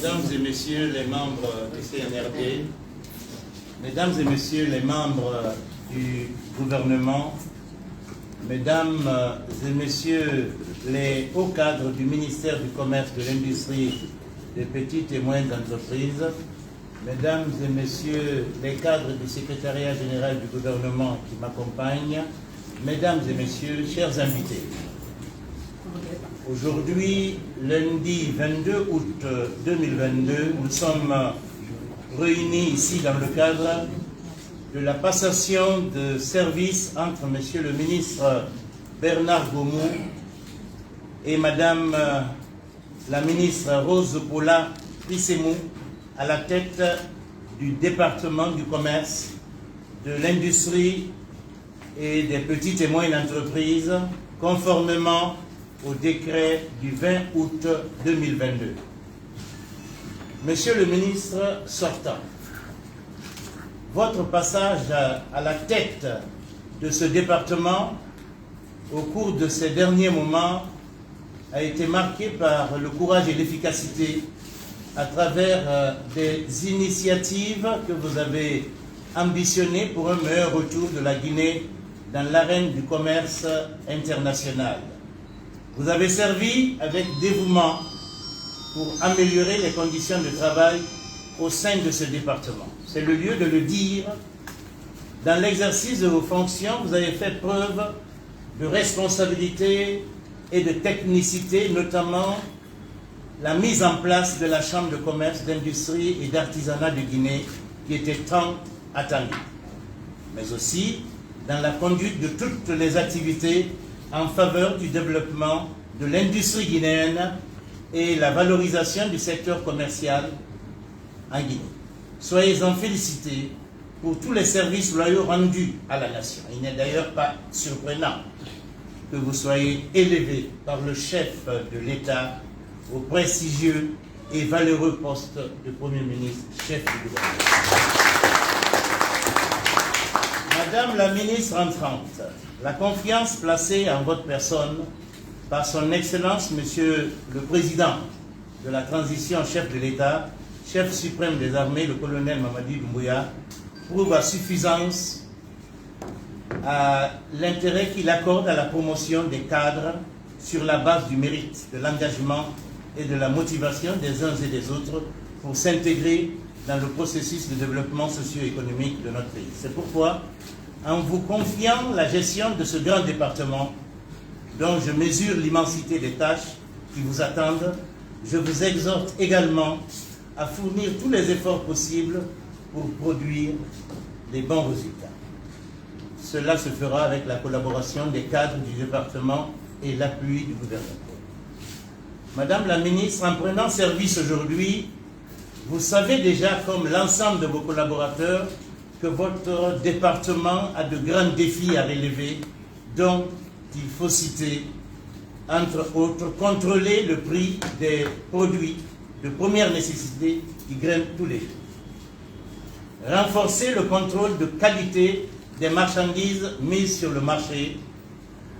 Mesdames et Messieurs les membres du CNRD, Mesdames et Messieurs les membres du gouvernement, Mesdames et Messieurs les hauts cadres du ministère du Commerce, de l'Industrie, des petites et moyennes entreprises, Mesdames et Messieurs les cadres du secrétariat général du gouvernement qui m'accompagnent, Mesdames et Messieurs, chers invités. Aujourd'hui, lundi 22 août 2022, nous sommes réunis ici dans le cadre de la passation de service entre Monsieur le ministre Bernard Gomou et Madame la ministre Rose Pola Prissemou à la tête du département du commerce, de l'industrie et des petites et moyennes entreprises, conformément au décret du 20 août 2022. Monsieur le ministre sortant, votre passage à la tête de ce département au cours de ces derniers moments a été marqué par le courage et l'efficacité à travers des initiatives que vous avez ambitionnées pour un meilleur retour de la Guinée dans l'arène du commerce international. Vous avez servi avec dévouement pour améliorer les conditions de travail au sein de ce département. C'est le lieu de le dire. Dans l'exercice de vos fonctions, vous avez fait preuve de responsabilité et de technicité, notamment la mise en place de la Chambre de commerce, d'industrie et d'artisanat de Guinée, qui était tant attendue. Mais aussi dans la conduite de toutes les activités en faveur du développement de l'industrie guinéenne et la valorisation du secteur commercial en Guinée. Soyez-en félicités pour tous les services loyaux rendus à la nation. Il n'est d'ailleurs pas surprenant que vous soyez élevé par le chef de l'État au prestigieux et valeureux poste de Premier ministre, chef du gouvernement. Madame la ministre entrante, la confiance placée en votre personne par son Excellence, Monsieur le Président de la transition, chef de l'État, chef suprême des armées, le colonel Mamadi Doumbouya, prouve à suffisance à l'intérêt qu'il accorde à la promotion des cadres sur la base du mérite, de l'engagement et de la motivation des uns et des autres pour s'intégrer dans le processus de développement socio-économique de notre pays. C'est pourquoi, en vous confiant la gestion de ce grand département, dont je mesure l'immensité des tâches qui vous attendent, je vous exhorte également à fournir tous les efforts possibles pour produire les bons résultats. Cela se fera avec la collaboration des cadres du département et l'appui du gouvernement. Madame la ministre, en prenant service aujourd'hui, vous savez déjà, comme l'ensemble de vos collaborateurs, que votre département a de grands défis à relever, dont il faut citer, entre autres, contrôler le prix des produits de première nécessité qui grimpent tous les jours. Renforcer le contrôle de qualité des marchandises mises sur le marché.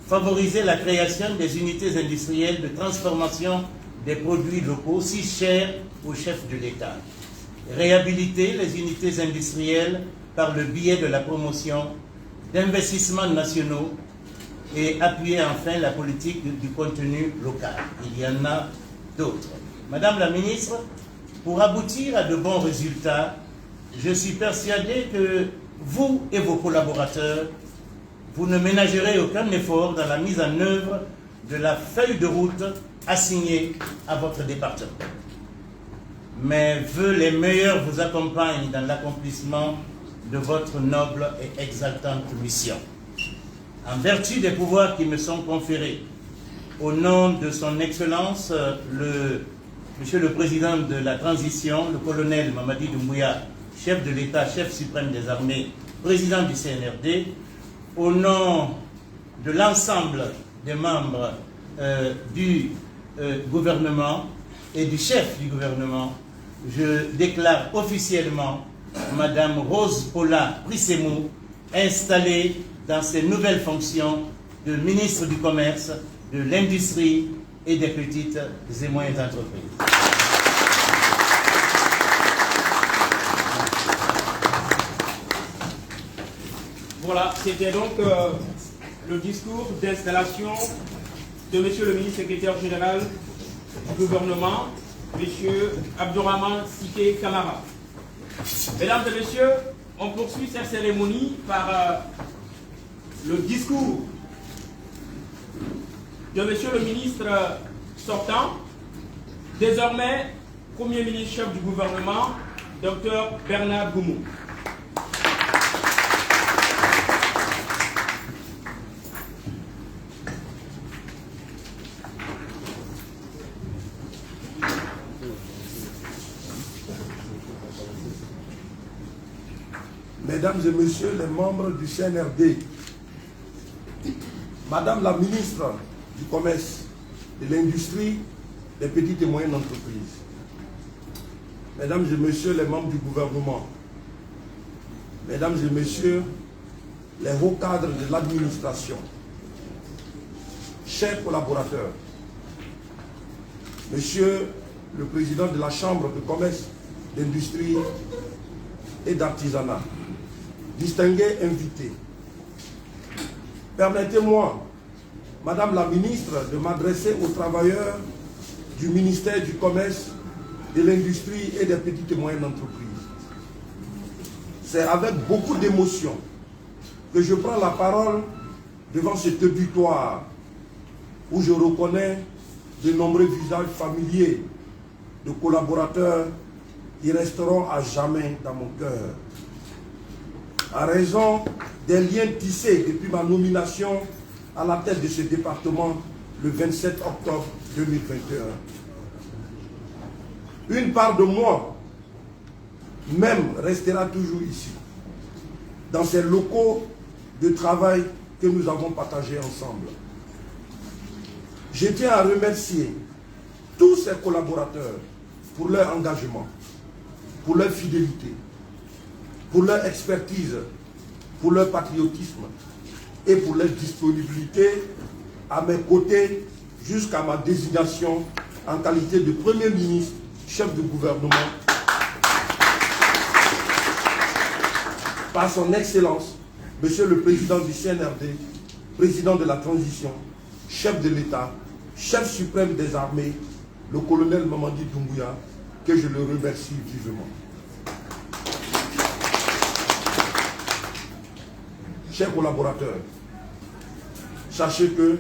Favoriser la création des unités industrielles de transformation des produits locaux si chers au chef de l'État. Réhabiliter les unités industrielles par le biais de la promotion d'investissements nationaux et appuyer enfin la politique du contenu local. Il y en a d'autres. Madame la ministre, pour aboutir à de bons résultats, je suis persuadé que vous et vos collaborateurs, vous ne ménagerez aucun effort dans la mise en œuvre de la feuille de route assignée à votre département. Mes vœux les meilleurs vous accompagnent dans l'accomplissement de votre noble et exaltante mission. En vertu des pouvoirs qui me sont conférés, au nom de son Excellence, Monsieur le Président de la Transition, le colonel Mamadi Doumbouya, chef de l'État, chef suprême des armées, président du CNRD, au nom de l'ensemble des membres du gouvernement et du chef du gouvernement, je déclare officiellement Madame Rose Pola Prissemou installée dans ses nouvelles fonctions de ministre du Commerce, de l'Industrie et des petites et moyennes entreprises. Voilà, c'était donc le discours d'installation de Monsieur le ministre secrétaire général du gouvernement, Monsieur Abdourahmane Sike Camara. Mesdames et messieurs, on poursuit cette cérémonie par le discours de Monsieur le ministre sortant, désormais Premier ministre chef du gouvernement, Dr Bernard Goumou. Mesdames et messieurs les membres du CNRD, Madame la ministre du Commerce, de l'Industrie, des petites et moyennes entreprises, Mesdames et messieurs les membres du gouvernement, Mesdames et messieurs les hauts cadres de l'administration, chers collaborateurs, Monsieur le Président de la Chambre de commerce, d'industrie et d'artisanat, distingués invités, permettez-moi, Madame la ministre, de m'adresser aux travailleurs du ministère du Commerce, de l'Industrie et des petites et moyennes entreprises. C'est avec beaucoup d'émotion que je prends la parole devant cet auditoire où je reconnais de nombreux visages familiers de collaborateurs qui resteront à jamais dans mon cœur. À raison des liens tissés depuis ma nomination à la tête de ce département le 27 octobre 2021. Une part de moi même restera toujours ici, dans ces locaux de travail que nous avons partagés ensemble. Je tiens à remercier tous ces collaborateurs pour leur engagement, pour leur fidélité, pour leur expertise, pour leur patriotisme et pour leur disponibilité à mes côtés jusqu'à ma désignation en qualité de Premier ministre, chef de gouvernement, par son Excellence, Monsieur le Président du CNRD, Président de la Transition, chef de l'État, chef suprême des armées, le colonel Mamadi Doumbouya, que je le remercie vivement. Chers collaborateurs, sachez que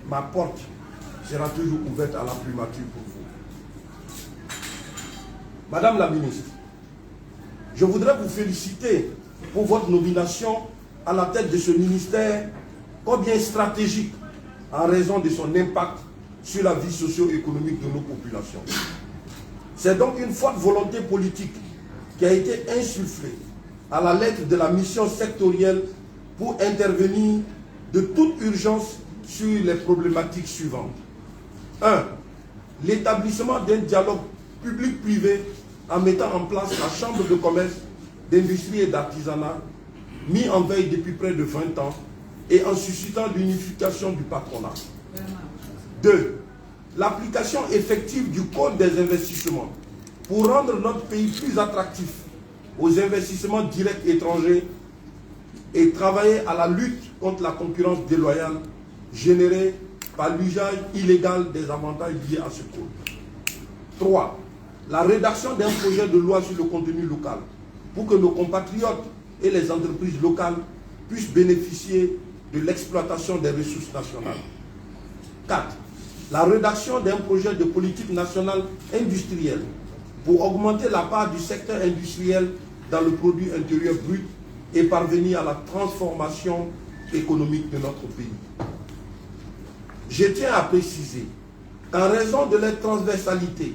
ma porte sera toujours ouverte à la primature pour vous. Madame la ministre, je voudrais vous féliciter pour votre nomination à la tête de ce ministère combien stratégique en raison de son impact sur la vie socio-économique de nos populations. C'est donc une forte volonté politique qui a été insufflée à la lettre de la mission sectorielle pour intervenir de toute urgence sur les problématiques suivantes. 1. L'établissement d'un dialogue public-privé en mettant en place la Chambre de commerce, d'industrie et d'artisanat, mis en veille depuis près de 20 ans, et en suscitant l'unification du patronat. 2. L'application effective du Code des investissements pour rendre notre pays plus attractif aux investissements directs étrangers et travailler à la lutte contre la concurrence déloyale générée par l'usage illégal des avantages liés à ce code. 3. La rédaction d'un projet de loi sur le contenu local pour que nos compatriotes et les entreprises locales puissent bénéficier de l'exploitation des ressources nationales. 4. La rédaction d'un projet de politique nationale industrielle pour augmenter la part du secteur industriel dans le produit intérieur brut et parvenir à la transformation économique de notre pays. Je tiens à préciser qu'en raison de leur transversalité,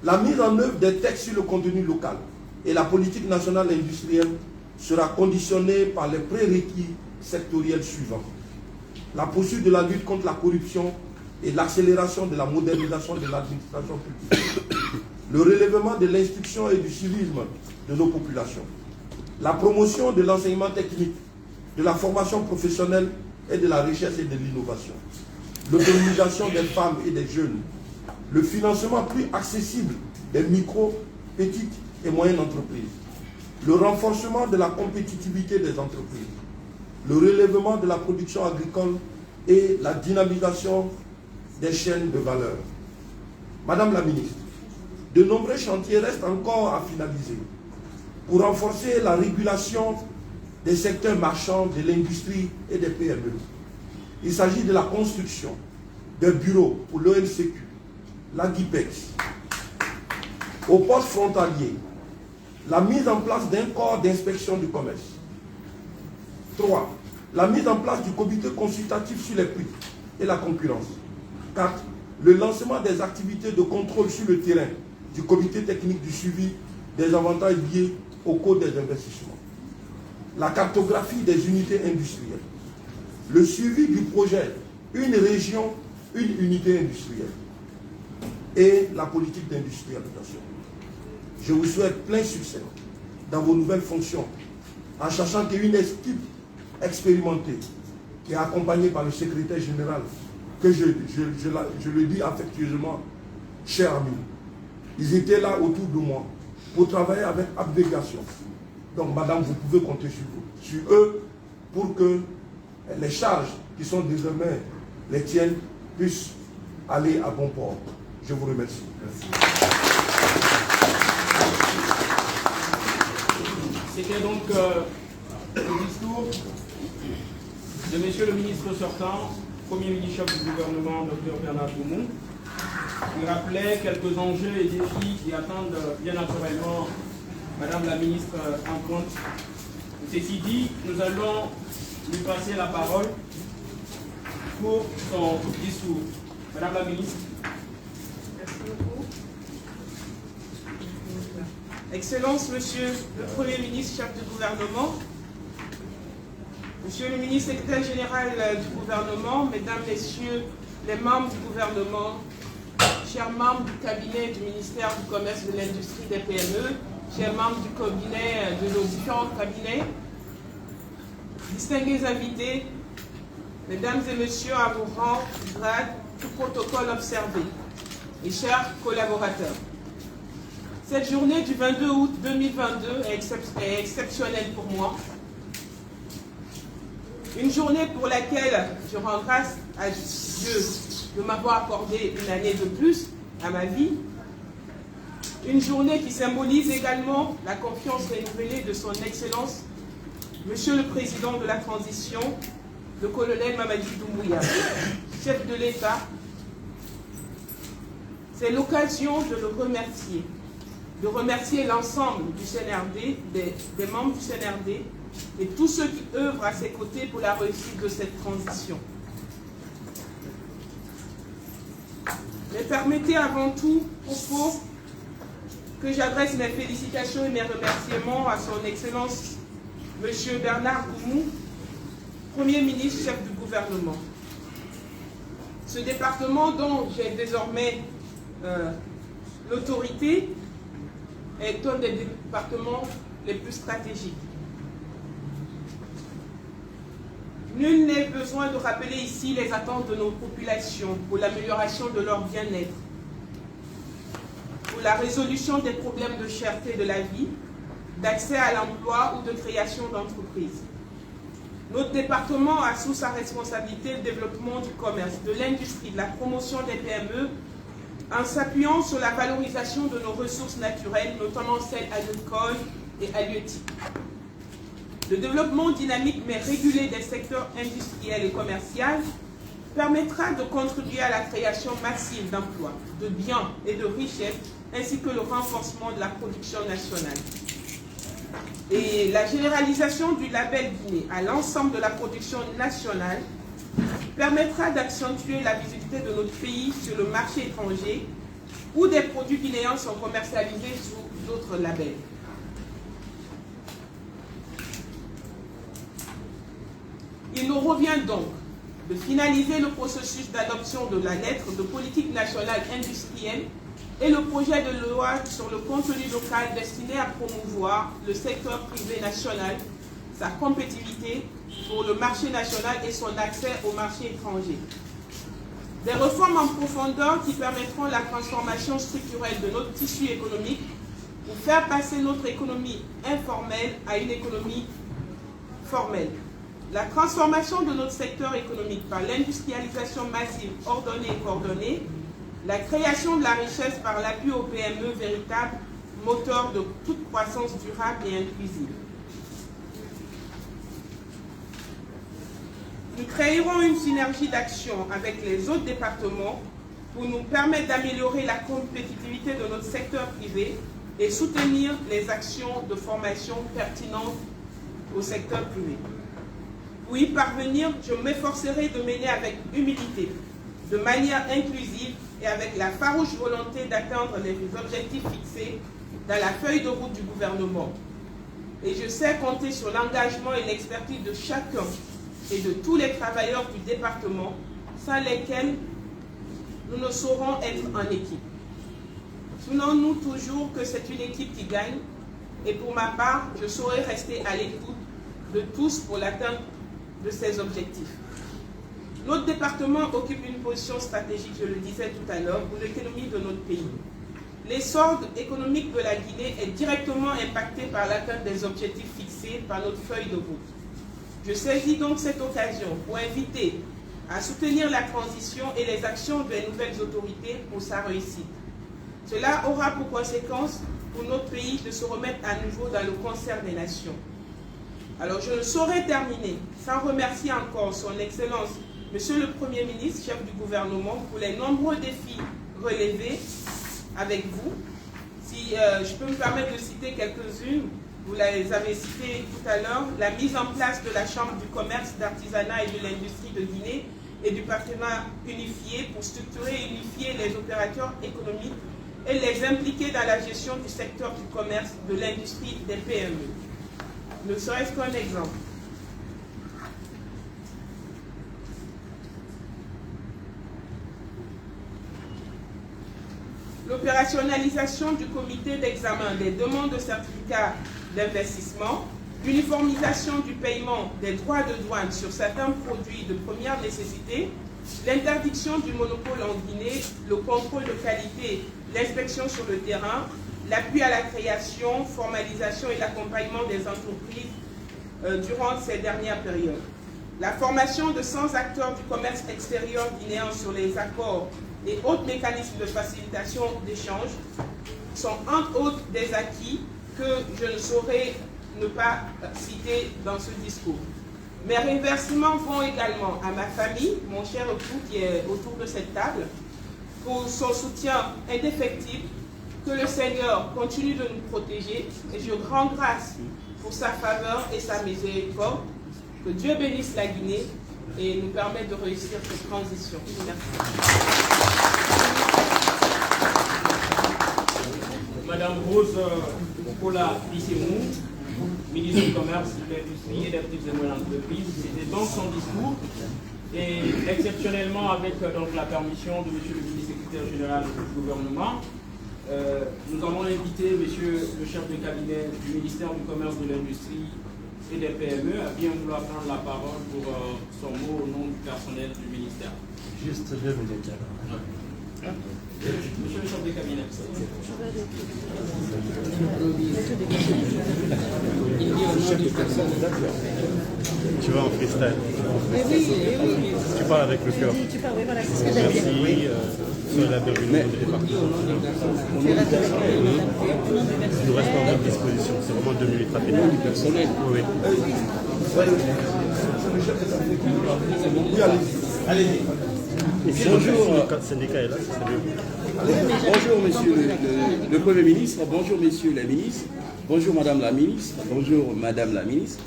la mise en œuvre des textes sur le contenu local et la politique nationale industrielle sera conditionnée par les prérequis sectoriels suivants. La poursuite de la lutte contre la corruption et l'accélération de la modernisation de l'administration publique. Le relèvement de l'instruction et du civisme de nos populations. La promotion de l'enseignement technique, de la formation professionnelle et de la recherche et de l'innovation. L'autonomisation des femmes et des jeunes. Le financement plus accessible des micro, petites et moyennes entreprises. Le renforcement de la compétitivité des entreprises. le relèvement de la production agricole et la dynamisation des chaînes de valeur. Madame la ministre, de nombreux chantiers restent encore à finaliser pour renforcer la régulation des secteurs marchands, de l'industrie et des PME. Il s'agit de la construction de bureaux pour l'ONCQ, la GIPEX, aux postes frontaliers, la mise en place d'un corps d'inspection du commerce. 3. La mise en place du comité consultatif sur les prix et la concurrence. 4. Le lancement des activités de contrôle sur le terrain du comité technique du suivi des avantages liés au coût des investissements. La cartographie des unités industrielles. Le suivi du projet Une région, une unité industrielle. Et la politique d'industrialisation. Je vous souhaite plein succès dans vos nouvelles fonctions, en sachant qu'une équipe expérimentée, qui est accompagnée par le secrétaire général, que je le dis affectueusement, cher ami, ils étaient là autour de moi pour travailler avec abnégation. Donc, madame, vous pouvez compter sur eux pour que les charges qui sont désormais les tiennes puissent aller à bon port. Je vous remercie. Merci. C'était donc le discours de Monsieur le ministre sortant, Premier ministre chef du gouvernement, Dr Bernard Goumou. Il rappelait quelques enjeux et défis qui attendent bien naturellement Madame la ministre en compte. Ceci dit, nous allons lui passer la parole pour son discours. Madame la ministre. Merci beaucoup. Excellence, Monsieur le Premier ministre, chef du gouvernement, Monsieur le ministre secrétaire général du gouvernement, Mesdames, Messieurs les membres du gouvernement, chers membres du cabinet du ministère du Commerce et de l'Industrie des PME, chers membres du cabinet de nos différents cabinets, distingués invités, Mesdames et Messieurs, à vos rangs, grades, tout protocole observé, et chers collaborateurs. Cette journée du 22 août 2022 est exceptionnelle pour moi. Une journée pour laquelle je rends grâce à Dieu de m'avoir accordé une année de plus à ma vie. Une journée qui symbolise également la confiance renouvelée de son Excellence, Monsieur le Président de la Transition, le colonel Mamadi Doumbouya, chef de l'État. C'est l'occasion de le remercier, de remercier l'ensemble du CNRD, des membres du CNRD et tous ceux qui œuvrent à ses côtés pour la réussite de cette transition. Mais permettez avant tout, propos, que j'adresse mes félicitations et mes remerciements à son Excellence M. Bernard Goumou, Premier ministre, chef du gouvernement. Ce département dont j'ai désormais l'autorité est un des départements les plus stratégiques. Nul n'est besoin de rappeler ici les attentes de nos populations pour l'amélioration de leur bien-être, pour la résolution des problèmes de cherté de la vie, d'accès à l'emploi ou de création d'entreprises. Notre département a sous sa responsabilité le développement du commerce, de l'industrie, de la promotion des PME, en s'appuyant sur la valorisation de nos ressources naturelles, notamment celles agricoles et halieutiques. Le développement dynamique mais régulé des secteurs industriels et commerciaux permettra de contribuer à la création massive d'emplois, de biens et de richesses, ainsi que le renforcement de la production nationale. Et la généralisation du label Guinée à l'ensemble de la production nationale permettra d'accentuer la visibilité de notre pays sur le marché étranger où des produits guinéens sont commercialisés sous d'autres labels. Il nous revient donc de finaliser le processus d'adoption de la lettre de politique nationale industrielle et le projet de loi sur le contenu local destiné à promouvoir le secteur privé national, sa compétitivité pour le marché national et son accès au marché étranger. Des réformes en profondeur qui permettront la transformation structurelle de notre tissu économique pour faire passer notre économie informelle à une économie formelle. La transformation de notre secteur économique par l'industrialisation massive, ordonnée et coordonnée, la création de la richesse par l'appui aux PME, véritable moteur de toute croissance durable et inclusive. Nous créerons une synergie d'action avec les autres départements pour nous permettre d'améliorer la compétitivité de notre secteur privé et soutenir les actions de formation pertinentes au secteur privé. Pour y parvenir, je m'efforcerai de mener avec humilité, de manière inclusive et avec la farouche volonté d'atteindre les objectifs fixés dans la feuille de route du gouvernement. Et je sais compter sur l'engagement et l'expertise de chacun et de tous les travailleurs du département, sans lesquels nous ne saurons être en équipe. Souvenons-nous toujours que c'est une équipe qui gagne, et pour ma part, je saurai rester à l'écoute de tous pour l'atteinte de ces objectifs. Notre département occupe une position stratégique, je le disais tout à l'heure, pour l'économie de notre pays. L'essor économique de la Guinée est directement impacté par l'atteinte des objectifs fixés par notre feuille de route. Je saisis donc cette occasion pour inviter à soutenir la transition et les actions des nouvelles autorités pour sa réussite. Cela aura pour conséquence pour notre pays de se remettre à nouveau dans le concert des nations. Alors je ne saurais terminer sans remercier encore son Excellence, Monsieur le Premier ministre, chef du gouvernement, pour les nombreux défis relevés avec vous. Si je peux me permettre de citer quelques-unes, vous les avez citées tout à l'heure, la mise en place de la Chambre du commerce, d'artisanat et de l'industrie de Guinée et du partenariat unifié pour structurer et unifier les opérateurs économiques et les impliquer dans la gestion du secteur du commerce, de l'industrie, des PME. Ne serait-ce qu'un exemple. L'opérationnalisation du comité d'examen des demandes de certificats d'investissement, l'uniformisation du paiement des droits de douane sur certains produits de première nécessité, l'interdiction du monopole en Guinée, le contrôle de qualité, l'inspection sur le terrain, l'appui à la création, formalisation et l'accompagnement des entreprises durant ces dernières périodes. La formation de 100 acteurs du commerce extérieur guinéen sur les accords et autres mécanismes de facilitation d'échange sont entre autres des acquis que je ne saurais ne pas citer dans ce discours. Mes remerciements vont également à ma famille, mon cher époux qui est autour de cette table, pour son soutien indéfectible. Que le Seigneur continue de nous protéger et je rends grâce pour sa faveur et sa miséricorde. Que Dieu bénisse la Guinée et nous permette de réussir cette transition. Merci. Madame Rose Pola Bissemou, ministre du Commerce, de l'Industrie et des petites et moyennes entreprises. C'était donc son discours. Et exceptionnellement, avec donc, la permission de monsieur le ministre-secrétaire général du gouvernement, nous avons invité monsieur le chef de cabinet du ministère du Commerce, de l'Industrie et des PME à bien vouloir prendre la parole pour son mot au nom du personnel du ministère. Juste 2 minutes. Monsieur le chef de cabinet. Tu vas en freestyle. Oui. Tu parles avec le cœur. Tu parles, oui, voilà, c'est ce que j'allais dire. Merci. Sur la bienvenue au département. Nous restons à votre disposition. C'est vraiment 2 minutes rapidement. Du personnel. Oui. Oui, Allez-y. Et si le syndicat est là, ça serait mieux. Bonjour Monsieur le Premier ministre, bonjour Messieurs les ministres, bonjour Madame la ministre, bonjour Madame la ministre.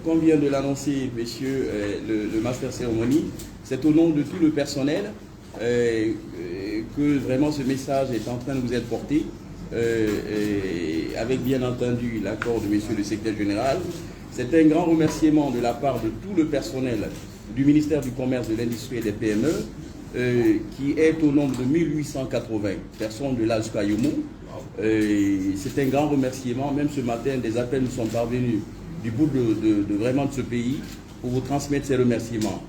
Comme vient de l'annoncer Monsieur le master cérémonie, c'est au nom de tout le personnel que vraiment ce message est en train de vous être porté, avec bien entendu l'accord de Monsieur le secrétaire général. C'est un grand remerciement de la part de tout le personnel du ministère du Commerce, de l'Industrie et des PME, qui est au nombre de 1880 personnes de là jusqu'à Yomo. C'est un grand remerciement. Même ce matin, des appels nous sont parvenus du bout vraiment de ce pays pour vous transmettre ces remerciements.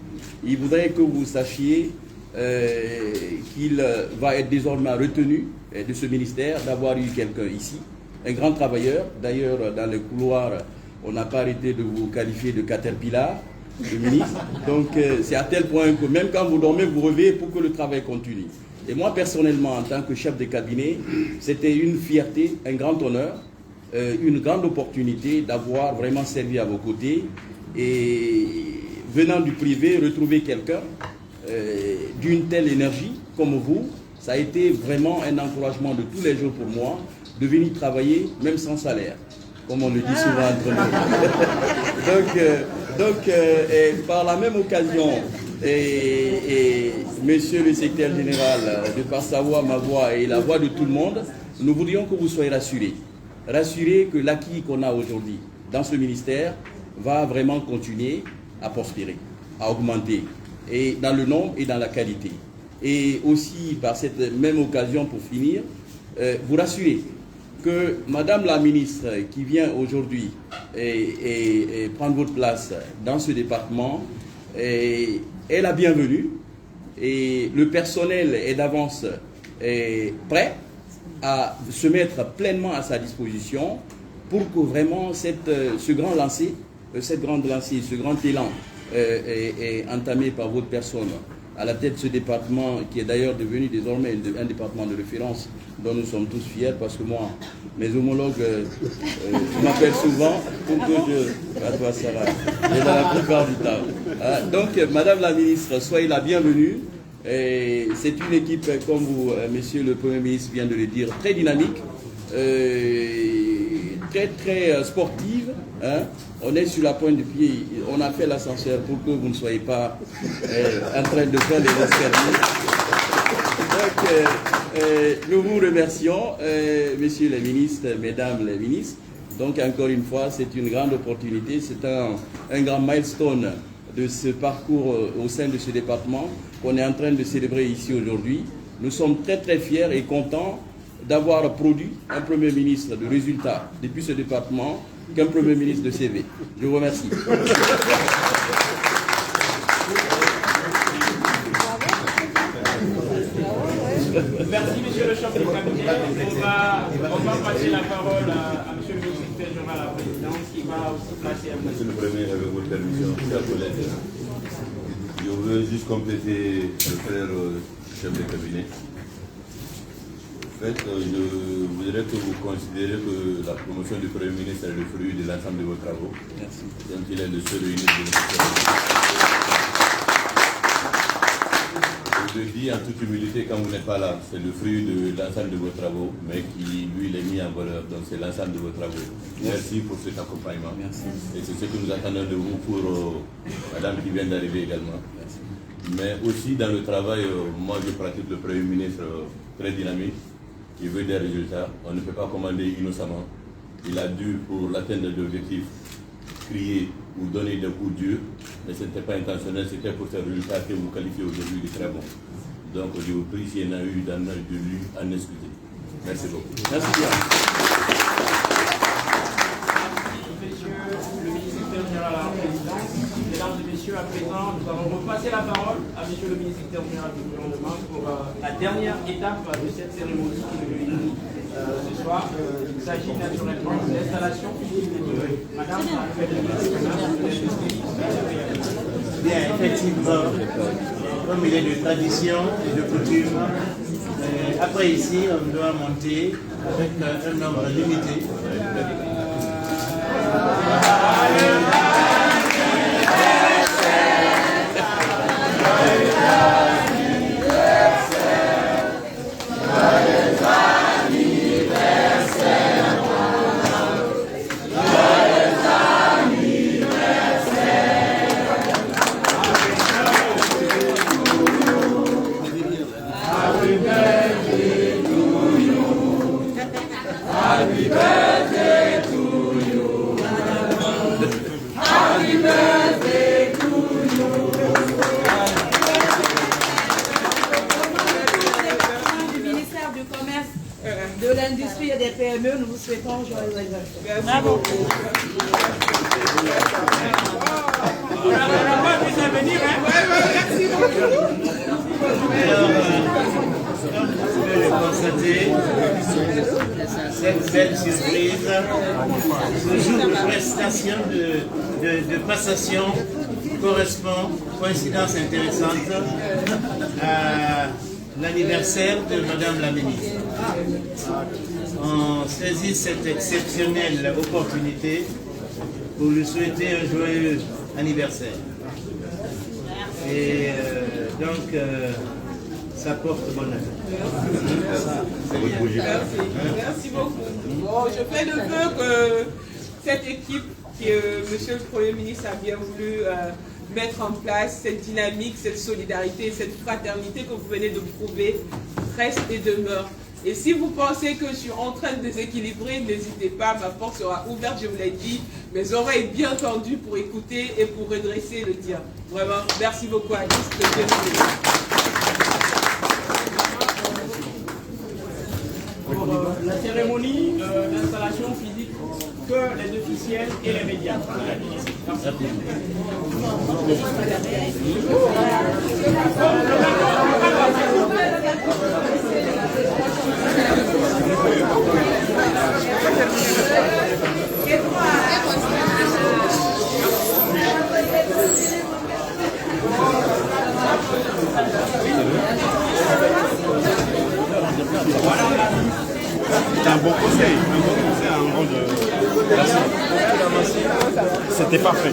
Il voudrait que vous sachiez qu'il va être désormais retenu de ce ministère d'avoir eu quelqu'un ici, un grand travailleur. D'ailleurs, dans les couloirs On n'a pas arrêté de vous qualifier de caterpillar, le ministre. Donc c'est à tel point que même quand vous dormez, vous réveillez pour que le travail continue. Et moi personnellement, en tant que chef de cabinet, c'était une fierté, un grand honneur, une grande opportunité d'avoir vraiment servi à vos côtés. Et venant du privé, retrouver quelqu'un d'une telle énergie comme vous, ça a été vraiment un encouragement de tous les jours pour moi de venir travailler, même sans salaire, comme on le dit souvent entre nous. donc, par la même occasion, monsieur le secrétaire général, de par sa voix, ma voix et la voix de tout le monde, nous voudrions que vous soyez rassurés. Rassurés que l'acquis qu'on a aujourd'hui dans ce ministère va vraiment continuer à prospérer, à augmenter, et dans le nombre et dans la qualité. Et aussi, par cette même occasion, pour finir, vous rassurer que Madame la ministre qui vient aujourd'hui et prendre votre place dans ce département est la bienvenue, et le personnel est d'avance prêt à se mettre pleinement à sa disposition pour que vraiment ce grand lancer, ce grand élan est entamé par votre personne à la tête de ce département qui est d'ailleurs devenu désormais un département de référence dont nous sommes tous fiers, parce que moi, mes homologues m'appellent souvent pour que je... À toi, Sarah, et dans la plupart du temps. Donc, Madame la ministre, soyez la bienvenue. C'est une équipe, comme vous, Monsieur le Premier ministre vient de le dire, très dynamique, très sportive. On est sur la pointe du pied. On a fait l'ascenseur pour que vous ne soyez pas en train de faire les escaliers. Donc, nous vous remercions, messieurs les ministres, mesdames les ministres. Donc, encore une fois, c'est une grande opportunité. C'est un grand milestone de ce parcours au sein de ce département qu'on est en train de célébrer ici aujourd'hui. Nous sommes très fiers et contents d'avoir produit un Premier ministre de résultats depuis ce département qu'un Premier ministre de CV. Je vous remercie. Merci, monsieur le chef de cabinet. On va passer la parole à monsieur le secrétaire général à la présidence qui va aussi passer à Monsieur le Premier, avec votre permission, chers collègues, je veux juste compléter le frère chef de cabinet. En fait, je voudrais que vous considérez que la promotion du Premier ministre est le fruit de l'ensemble de vos travaux. Merci. Donc il est le seul et unique de notre. Je le dis en toute humilité quand vous n'êtes pas là, c'est le fruit de l'ensemble de vos travaux, mais qui lui il est mis en valeur, donc c'est l'ensemble de vos travaux. Merci pour cet accompagnement. Merci. Et c'est ce que nous attendons de vous pour madame qui vient d'arriver également. Merci. Mais aussi dans le travail, moi je pratique le Premier ministre très dynamique, qui veut des résultats. On ne peut pas commander innocemment. Il a dû, pour l'atteindre de l'objectif, crier ou donner des coups durs, mais ce n'était pas intentionnel, c'était pour ces résultats que vous qualifiez aujourd'hui de très bons. Donc je vous prie, s'il y en a eu de lui, à en excuser. Merci beaucoup. Merci bien. Monsieur le ministre général à la présidence, mesdames et messieurs, à présent, nous allons repasser la parole à monsieur le ministre général du gouvernement pour la dernière étape de cette cérémonie qui nous réunit ce soir. Il s'agit naturellement de l'installation de madame la Bien, effectivement, comme il est de tradition et de coutume, après ici, on doit monter avec un nombre limité. De l'industrie et des PME, nous vous souhaitons joyeux anniversaire. Bravo. On n'a pas pu venir, hein? Merci beaucoup. constater cette belle surprise. Ce jour de prestation de passation correspond, coïncidence intéressante, à l'anniversaire de Madame la ministre. On saisit cette exceptionnelle opportunité pour lui souhaiter un joyeux anniversaire. Et donc, ça porte bonheur. Merci beaucoup. Bon, je fais le vœu que cette équipe que Monsieur le Premier ministre a bien voulu mettre en place, cette dynamique, cette solidarité, cette fraternité que vous venez de prouver, reste et demeure. Et si vous pensez que je suis en train de déséquilibrer, n'hésitez pas, ma porte sera ouverte, je vous l'ai dit, mes oreilles bien tendues pour écouter et pour redresser le tir. Vraiment, merci beaucoup à tous. Pour la cérémonie d'installation physique, que les officiels et les médias. Merci. C'est un bon conseil, un bon rôle de... C'était parfait.